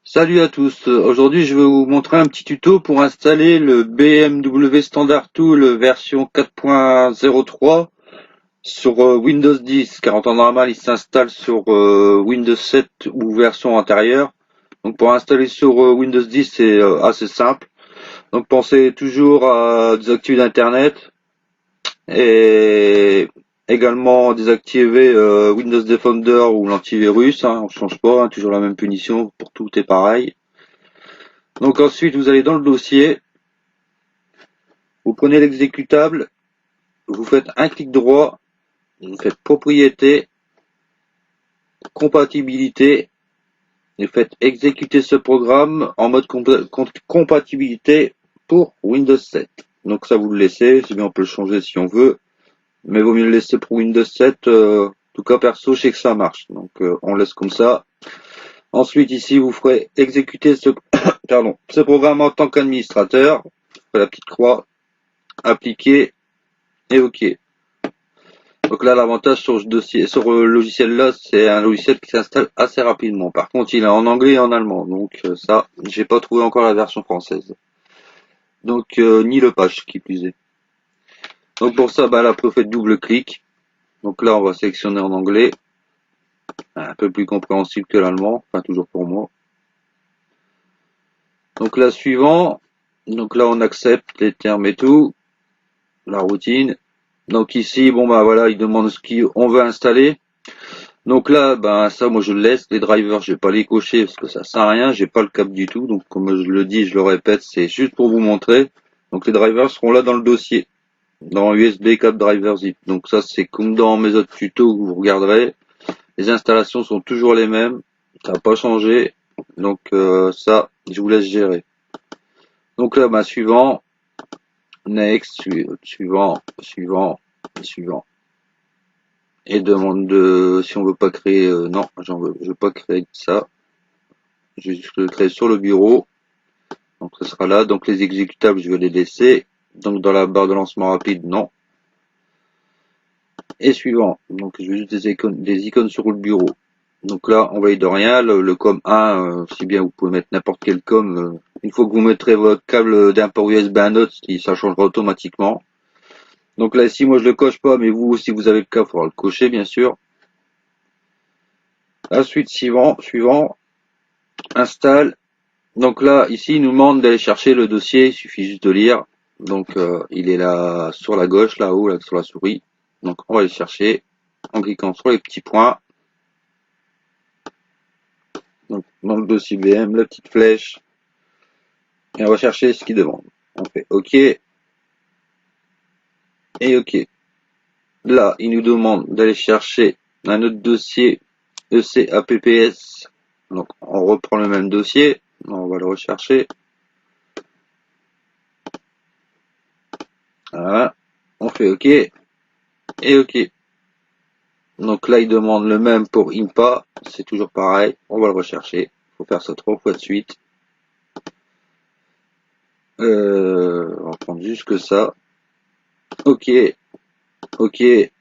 Salut à tous, aujourd'hui je vais vous montrer un petit tuto pour installer le BMW Standard Tool version 4.03 sur Windows 10, car en temps normal il s'installe sur Windows 7 ou version antérieure. Donc pour installer sur Windows 10 c'est assez simple. Donc pensez toujours à désactiver Internet et également désactiver Windows Defender ou l'antivirus, hein, on change pas, hein, toujours la même punition, pour tout est pareil. Donc ensuite, vous allez dans le dossier, vous prenez l'exécutable, vous faites un clic droit, vous faites propriété, compatibilité, et faites exécuter ce programme en mode compatibilité pour Windows 7. Donc ça vous le laissez, c'est bien on peut le changer si on veut, mais vaut mieux le laisser pour Windows 7, en tout cas perso je sais que ça marche, donc on laisse comme ça. Ensuite ici vous ferez exécuter ce, ce programme en tant qu'administrateur, la petite croix, appliquer et OK. Donc là, l'avantage sur ce dossier, sur le logiciel là, c'est un logiciel qui s'installe assez rapidement. Par contre, il est en anglais et en allemand. Donc ça, j'ai pas trouvé encore la version française. Donc ni le patch qui plus est. Donc pour ça, bah là, vous faites double clic. Donc là, on va sélectionner en anglais, un peu plus compréhensible que l'allemand, enfin toujours pour moi. Donc là, suivant. Donc là, on accepte les termes et tout, la routine. Donc ici, bon bah voilà, il demande ce qu'on veut installer. Donc là, ben ça, moi je le laisse. Les drivers, je vais pas les cocher parce que ça sert à rien. J'ai pas le câble du tout. Donc comme je le dis, je le répète, c'est juste pour vous montrer. Donc les drivers seront là dans le dossier, dans USB cap driver zip. Donc ça, c'est comme dans mes autres tutos que vous regarderez. Les installations sont toujours les mêmes. Ça n'a pas changé. Donc ça, je vous laisse gérer. Donc là, ben suivant, next, suivant, suivant, suivant. Et demande de si on veut pas créer, non, je veux pas créer ça. Je vais juste le créer sur le bureau. Donc ce sera là. Donc les exécutables, je vais les laisser. Donc dans la barre de lancement rapide, non. Et suivant. Donc je vais juste des icônes sur le bureau. Donc là, on valide rien. Le COM 1, si bien vous pouvez mettre n'importe quel COM. Une fois que vous mettrez votre câble d'un port USB à un autre, ça changera automatiquement. Donc là, ici, moi je le coche pas, mais vous, si vous avez le cas, il faudra le cocher, bien sûr. Ensuite, suivant, installe. Donc là, ici, il nous demande d'aller chercher le dossier, il suffit juste de lire. Donc il est là sur la gauche, là-haut, là, sur la souris. Donc on va le chercher en cliquant sur les petits points. Donc dans le dossier BM, la petite flèche. Et on va chercher ce qu'il demande. On fait OK et OK. Là, il nous demande d'aller chercher un autre dossier ECAPPS. Donc on reprend le même dossier. On va le rechercher. Voilà. On fait OK et OK. Donc là, il demande le même pour IMPA. C'est toujours pareil. On va le rechercher. Il faut faire ça 3 fois de suite. On va prendre juste que ça. OK. OK. Et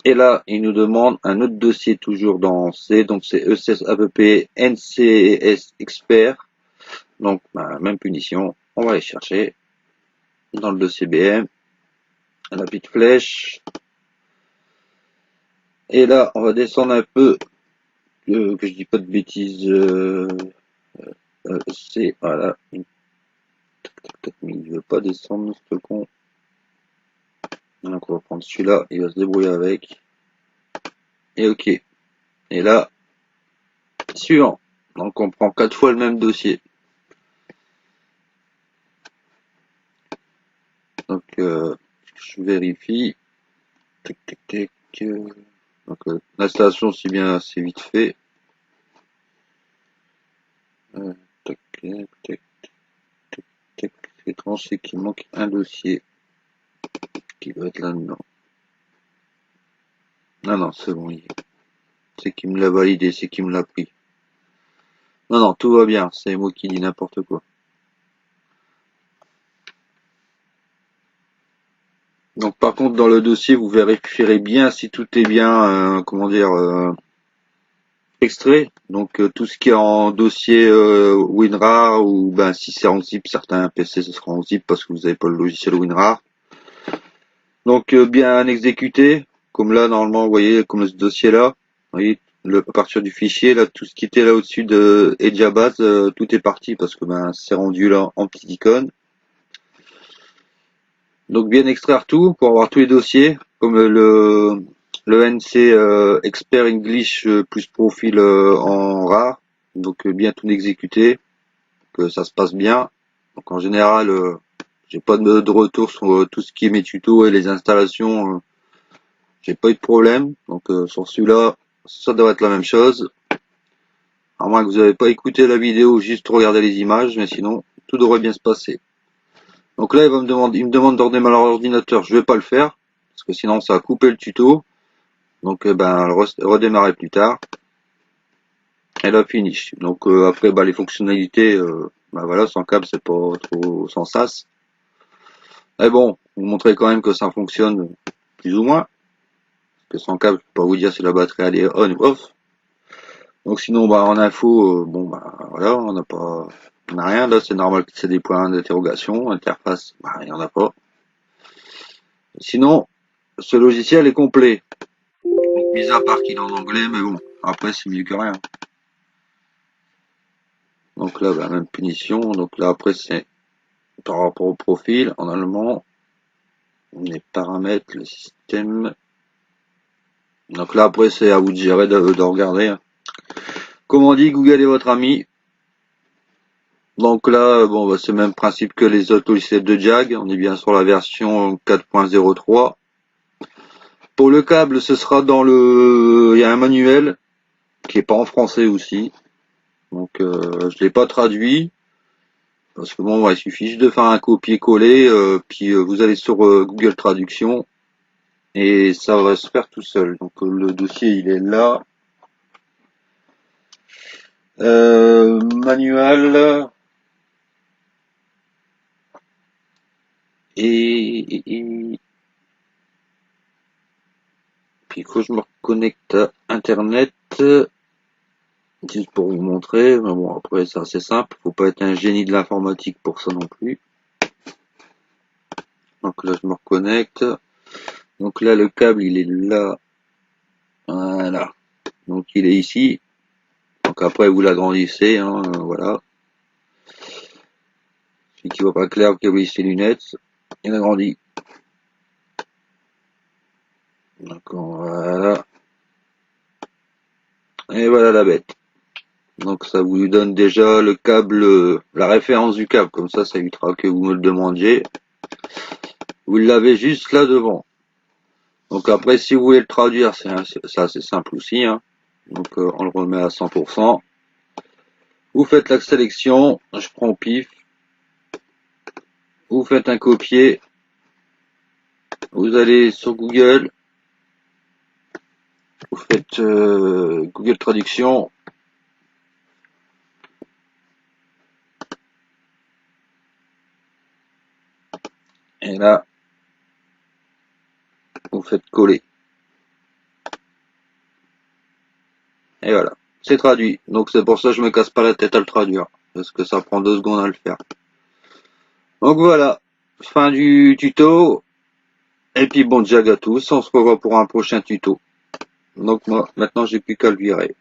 là, il nous demande un autre dossier toujours dans C. Donc c'est ECSAPP NCS Expert. Donc, même punition. On va aller chercher dans le dossier BM. La petite flèche. Et là, on va descendre un peu. Que je dis pas de bêtises. C'est, voilà. Mais il veut pas descendre, ce con. Donc on va prendre celui-là, il va se débrouiller avec. Et OK. Et là, suivant. Donc on prend 4 fois le même dossier. Donc je vérifie. Tac, tac, tac. Donc l'installation, si bien c'est vite fait. Tac, tac, tac, tac, tac. C'est étrange, c'est qu'il manque un dossier qui doit être là-dedans. Non, non, c'est bon. C'est qu'il me l'a validé, c'est qu'il me l'a pris. Non, non, tout va bien. C'est moi qui dis n'importe quoi. Donc par contre dans le dossier vous vérifierez bien si tout est bien comment dire extrait. Donc tout ce qui est en dossier WinRAR ou ben si c'est en zip, certains PC ce sera en zip parce que vous n'avez pas le logiciel WinRAR. Donc bien exécuté, comme là normalement vous voyez comme ce dossier là, vous voyez à partir du fichier là tout ce qui était là au-dessus de Ediabase, tout est parti parce que ben c'est rendu là en petite icône. Donc bien extraire tout pour avoir tous les dossiers, comme le NC Expert English plus profil en rare. Donc bien tout exécuter, que ça se passe bien. Donc en général, j'ai pas de retour sur tout ce qui est mes tutos et les installations. J'ai pas eu de problème. Donc sur celui-là, ça devrait être la même chose. À moins que vous n'avez pas écouté la vidéo, juste regarder les images, mais sinon tout devrait bien se passer. Donc là, il me demande d'ordonner l'ordinateur. Je vais pas le faire parce que sinon ça va couper le tuto. Donc ben redémarrer plus tard. Et là finish. Donc après les fonctionnalités, ben voilà, sans câble c'est pas trop sans sas. Mais bon, vous montrez quand même que ça fonctionne plus ou moins. Parce que sans câble, je peux pas vous dire si la batterie elle est on ou off. Donc sinon en info, voilà, on n'a rien. Là c'est normal que c'est des points d'interrogation. Interface, il y en a pas. Sinon, ce logiciel est complet. Mis à part qu'il est en anglais, mais bon, après c'est mieux que rien. Donc là, même punition. Donc là, après c'est par rapport au profil, en allemand, les paramètres, le système. Donc là, après c'est à vous de gérer, de regarder. Comme on dit, Google est votre ami. Donc là, c'est le même principe que les autres logiciels de Jag. On est bien sur la version 4.03. Pour le câble, ce sera il y a un manuel qui est pas en français aussi. Donc je l'ai pas traduit parce que il suffit juste de faire un copier-coller, puis vous allez sur Google Traduction et ça va se faire tout seul. Donc le dossier il est là. Manuel et puis quand je me reconnecte à Internet, juste pour vous montrer, mais bon après c'est assez simple, faut pas être un génie de l'informatique pour ça non plus. Donc là je me reconnecte. Donc là le câble il est là. Voilà. Donc il est ici. Donc après vous l'agrandissez, hein, voilà. Celui qui voit pas clair, qui oublie ses lunettes, il agrandit. Donc voilà. Et voilà la bête. Donc ça vous donne déjà le câble, la référence du câble, comme ça évitera que vous me le demandiez. Vous l'avez juste là devant. Donc après si vous voulez le traduire, c'est assez simple aussi, hein. Donc on le remet à 100%. Vous faites la sélection, je prends au pif. Vous faites un copier. Vous allez sur Google. Vous faites Google Traduction. Et là, vous faites coller. Et voilà, c'est traduit. Donc c'est pour ça que je me casse pas la tête à le traduire. Parce que ça prend 2 secondes à le faire. Donc voilà, fin du tuto. Et puis bon jag à tous, on se revoit pour un prochain tuto. Donc moi, maintenant j'ai plus qu'à le virer.